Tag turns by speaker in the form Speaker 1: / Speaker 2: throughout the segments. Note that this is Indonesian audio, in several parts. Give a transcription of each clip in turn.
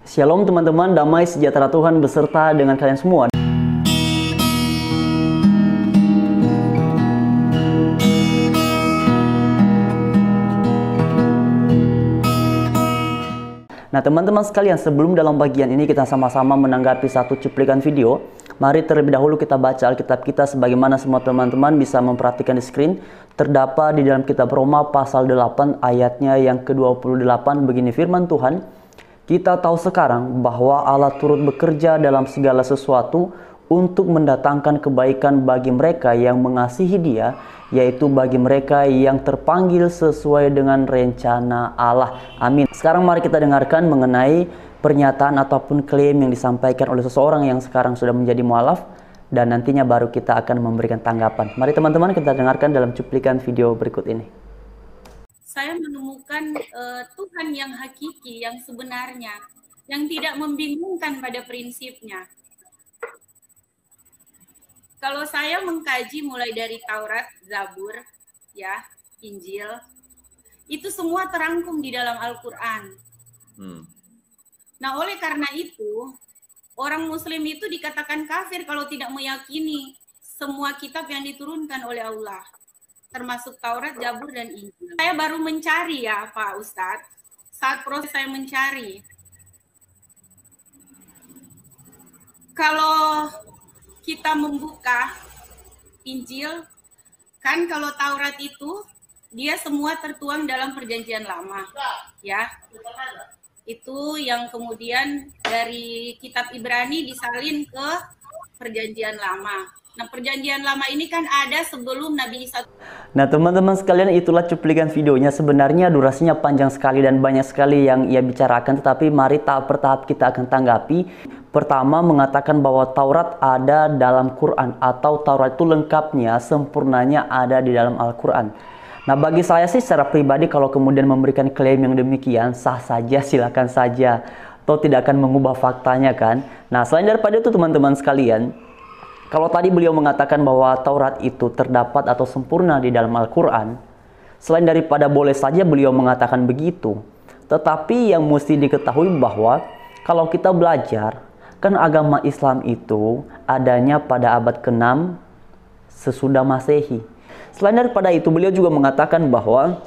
Speaker 1: Shalom teman-teman, damai sejahtera Tuhan beserta dengan kalian semua. Nah teman-teman sekalian, sebelum dalam bagian ini kita sama-sama menanggapi satu cuplikan video, mari terlebih dahulu kita baca Alkitab kita sebagaimana semua teman-teman bisa memperhatikan di screen. Terdapat di dalam kitab Roma pasal 8 ayatnya yang ke-28, begini firman Tuhan. Kita tahu sekarang bahwa Allah turut bekerja dalam segala sesuatu untuk mendatangkan kebaikan bagi mereka yang mengasihi Dia, yaitu bagi mereka yang terpanggil sesuai dengan rencana Allah. Amin. Sekarang mari kita dengarkan mengenai pernyataan ataupun klaim yang disampaikan oleh seseorang yang sekarang sudah menjadi mualaf, dan nantinya baru kita akan memberikan tanggapan. Mari teman-teman kita dengarkan dalam cuplikan video berikut ini.
Speaker 2: Saya menemukan Tuhan yang hakiki, yang sebenarnya, yang tidak membingungkan pada prinsipnya. Kalau saya mengkaji mulai dari Taurat, Zabur, ya, Injil, itu semua terangkum di dalam Al-Quran. Nah, oleh karena itu, orang Muslim itu dikatakan kafir kalau tidak meyakini semua kitab yang diturunkan oleh Allah, termasuk Taurat, Zabur, dan Injil. Saya baru mencari ya Pak Ustadz, saat proses saya mencari. Kalau kita membuka Injil, kan kalau Taurat itu, dia semua tertuang dalam perjanjian lama. Ya, itu yang kemudian dari kitab Ibrani disalin ke perjanjian lama. Nah, perjanjian lama ini kan ada sebelum Nabi Isa.
Speaker 1: Nah, teman-teman sekalian, itulah cuplikan videonya. Sebenarnya durasinya panjang sekali dan banyak sekali yang ia bicarakan, tetapi mari tahap per tahap kita akan tanggapi. Pertama, mengatakan bahwa Taurat ada dalam Quran, atau Taurat itu lengkapnya, sempurnanya ada di dalam Al-Quran. Nah, bagi saya sih secara pribadi kalau kemudian memberikan klaim yang demikian, sah saja, silakan saja. Atau tidak akan mengubah faktanya kan. Nah, selain daripada itu teman-teman sekalian, kalau tadi beliau mengatakan bahwa Taurat itu terdapat atau sempurna di dalam Al-Quran, selain daripada boleh saja beliau mengatakan begitu, tetapi yang mesti diketahui bahwa kalau kita belajar, kan agama Islam itu adanya pada abad ke-6 sesudah Masehi. Selain daripada itu, beliau juga mengatakan bahwa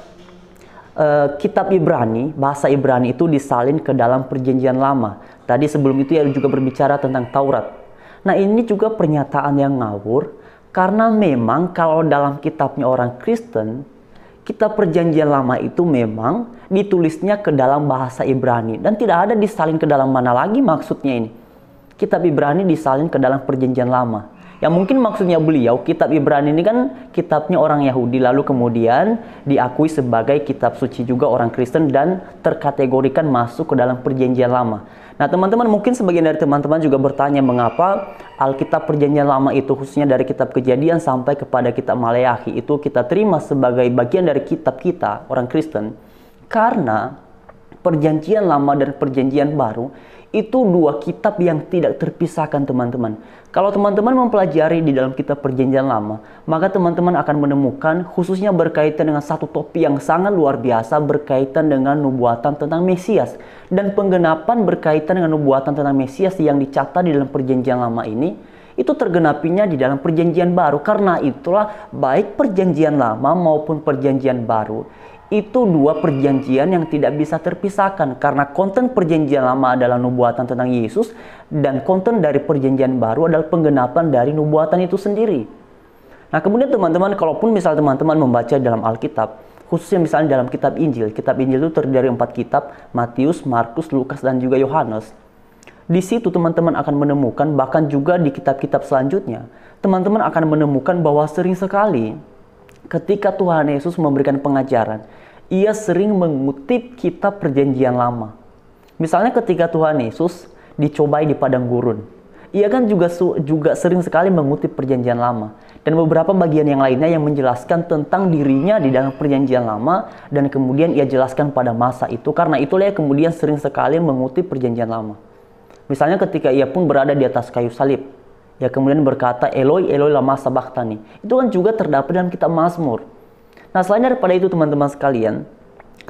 Speaker 1: kitab Ibrani, bahasa Ibrani itu disalin ke dalam perjanjian lama. Tadi sebelum itu ia juga berbicara tentang Taurat. Nah, ini juga pernyataan yang ngawur, karena memang kalau dalam kitabnya orang Kristen, kitab perjanjian lama itu memang ditulisnya ke dalam bahasa Ibrani, dan tidak ada disalin ke dalam mana lagi maksudnya ini. Kitab Ibrani disalin ke dalam perjanjian lama. Yang mungkin maksudnya beliau, kitab Ibrani ini kan kitabnya orang Yahudi, lalu kemudian diakui sebagai kitab suci juga orang Kristen dan terkategorikan masuk ke dalam perjanjian lama. Nah teman-teman, mungkin sebagian dari teman-teman juga bertanya mengapa Alkitab perjanjian lama itu khususnya dari kitab Kejadian sampai kepada kitab Maleakhi itu kita terima sebagai bagian dari kitab kita orang Kristen, karena perjanjian lama dan perjanjian baru itu dua kitab yang tidak terpisahkan teman-teman. Kalau teman-teman mempelajari di dalam kitab perjanjian lama, maka teman-teman akan menemukan khususnya berkaitan dengan satu topik yang sangat luar biasa berkaitan dengan nubuatan tentang Mesias. Dan penggenapan berkaitan dengan nubuatan tentang Mesias yang dicatat di dalam perjanjian lama ini, itu tergenapinya di dalam perjanjian baru. Karena itulah baik perjanjian lama maupun perjanjian baru, itu dua perjanjian yang tidak bisa terpisahkan, karena konten perjanjian lama adalah nubuatan tentang Yesus dan konten dari perjanjian baru adalah penggenapan dari nubuatan itu sendiri. Nah kemudian teman-teman, kalaupun misal teman-teman membaca dalam Alkitab, khususnya misalnya dalam kitab Injil itu terdiri dari 4 kitab, Matius, Markus, Lukas, dan juga Yohanes. Di situ teman-teman akan menemukan, bahkan juga di kitab-kitab selanjutnya, teman-teman akan menemukan bahwa sering sekali ketika Tuhan Yesus memberikan pengajaran, ia sering mengutip kitab perjanjian lama. Misalnya ketika Tuhan Yesus dicobai di padang gurun, ia kan juga sering sekali mengutip perjanjian lama. Dan beberapa bagian yang lainnya yang menjelaskan tentang dirinya di dalam perjanjian lama, dan kemudian ia jelaskan pada masa itu. Karena itulah ia kemudian sering sekali mengutip perjanjian lama. Misalnya ketika ia pun berada di atas kayu salib, ia kemudian berkata, Eloi, Eloi lama sabachthani. Itu kan juga terdapat dalam kitab Mazmur. Nah, selain daripada itu teman-teman sekalian,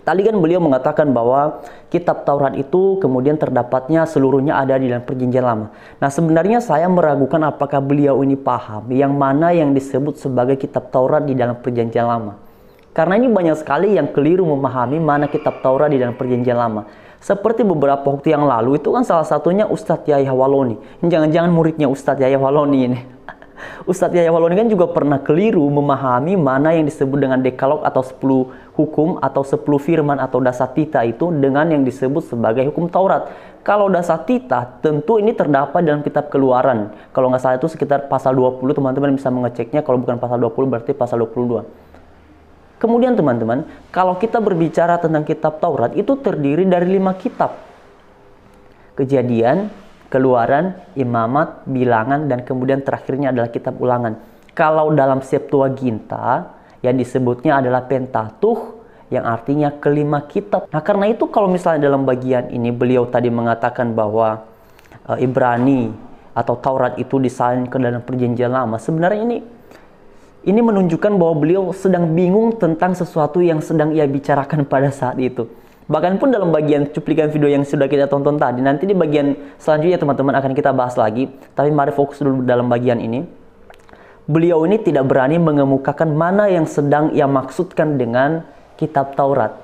Speaker 1: Tadi kan beliau mengatakan bahwa kitab Taurat itu kemudian terdapatnya seluruhnya ada di dalam perjanjian lama. Nah, sebenarnya saya meragukan apakah beliau ini paham yang mana yang disebut sebagai kitab Taurat di dalam perjanjian lama. Karena ini banyak sekali yang keliru memahami mana kitab Taurat di dalam perjanjian lama. Seperti beberapa waktu yang lalu itu kan salah satunya Ustadz Yahya Waloni. Jangan-jangan muridnya Ustadz Yahya Waloni ini. Ustadz Yahya Waloni kan juga pernah keliru memahami mana yang disebut dengan dekalog atau 10 hukum atau 10 firman atau dasatita itu dengan yang disebut sebagai hukum Taurat. Kalau dasatita tentu ini terdapat dalam kitab Keluaran. Kalau nggak salah itu sekitar pasal 20, teman-teman bisa mengeceknya. Kalau bukan pasal 20 berarti pasal 22. Kemudian teman-teman, kalau kita berbicara tentang kitab Taurat itu terdiri dari 5 kitab. Kejadian, Keluaran, Imamat, Bilangan, dan kemudian terakhirnya adalah kitab Ulangan. Kalau dalam Septuaginta, yang disebutnya adalah Pentateuch, yang artinya kelima kitab. Nah, karena itu kalau misalnya dalam bagian ini beliau tadi mengatakan bahwa Ibrani atau Taurat itu disalin ke dalam perjanjian lama, sebenarnya ini menunjukkan bahwa beliau sedang bingung tentang sesuatu yang sedang ia bicarakan pada saat itu. Bahkan pun dalam bagian cuplikan video yang sudah kita tonton tadi, nanti di bagian selanjutnya teman-teman akan kita bahas lagi. Tapi mari fokus dulu dalam bagian ini. Beliau ini tidak berani mengemukakan mana yang sedang ia maksudkan dengan kitab Taurat.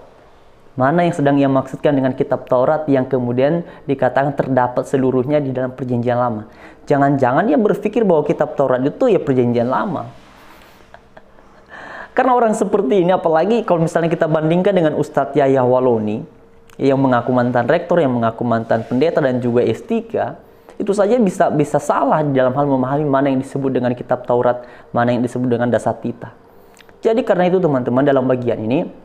Speaker 1: Mana yang sedang ia maksudkan dengan kitab Taurat yang kemudian dikatakan terdapat seluruhnya di dalam perjanjian lama. Jangan-jangan ia berpikir bahwa kitab Taurat itu ya perjanjian lama. Karena orang seperti ini, apalagi kalau misalnya kita bandingkan dengan Ustadz Yahya Waloni, yang mengaku mantan rektor, yang mengaku mantan pendeta, dan juga S3, itu saja bisa salah di dalam hal memahami mana yang disebut dengan kitab Taurat, mana yang disebut dengan dasatita. Jadi karena itu teman-teman, dalam bagian ini,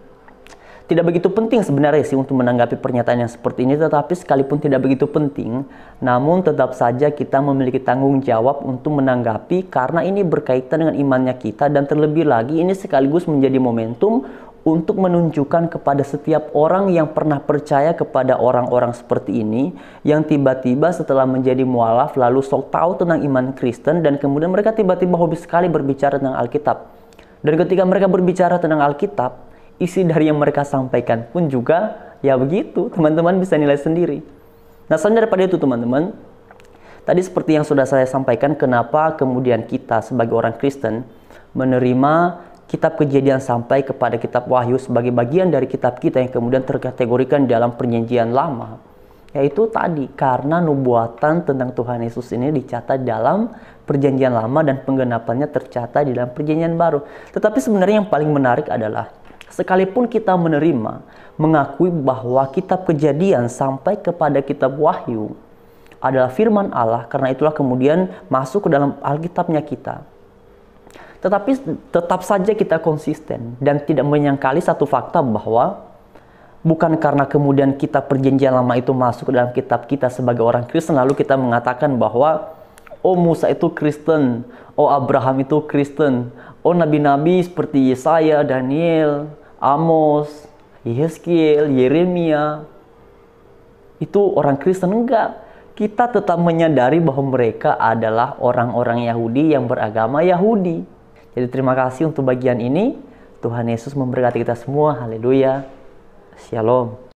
Speaker 1: tidak begitu penting sebenarnya sih untuk menanggapi pernyataan yang seperti ini, tetapi sekalipun tidak begitu penting, namun tetap saja kita memiliki tanggung jawab untuk menanggapi karena ini berkaitan dengan imannya kita, dan terlebih lagi ini sekaligus menjadi momentum untuk menunjukkan kepada setiap orang yang pernah percaya kepada orang-orang seperti ini, yang tiba-tiba setelah menjadi mualaf lalu sok tahu tentang iman Kristen, dan kemudian mereka tiba-tiba hobi sekali berbicara tentang Alkitab. Dan ketika mereka berbicara tentang Alkitab, isi dari yang mereka sampaikan pun juga ya begitu, teman-teman bisa nilai sendiri. Nah, selain daripada itu teman-teman, tadi seperti yang sudah saya sampaikan, kenapa kemudian kita sebagai orang Kristen menerima kitab Kejadian sampai kepada kitab Wahyu sebagai bagian dari kitab kita yang kemudian terkategorikan dalam perjanjian lama. Yaitu tadi, karena nubuatan tentang Tuhan Yesus ini dicatat dalam perjanjian lama dan penggenapannya tercatat di dalam perjanjian baru. Tetapi sebenarnya yang paling menarik adalah sekalipun kita menerima, mengakui bahwa kitab Kejadian sampai kepada kitab Wahyu adalah firman Allah, karena itulah kemudian masuk ke dalam Alkitabnya kita. Tetapi tetap saja kita konsisten dan tidak menyangkali satu fakta bahwa bukan karena kemudian kitab perjanjian lama itu masuk ke dalam kitab kita sebagai orang Kristen, lalu kita mengatakan bahwa oh Musa itu Kristen, oh Abraham itu Kristen, oh nabi-nabi seperti Yesaya, Daniel, Amos, Yeskiel, Yeremia itu orang Kristen. Enggak. Kita tetap menyadari bahwa mereka adalah orang-orang Yahudi yang beragama Yahudi. Jadi terima kasih untuk bagian ini. Tuhan Yesus memberkati kita semua. Haleluya. Shalom.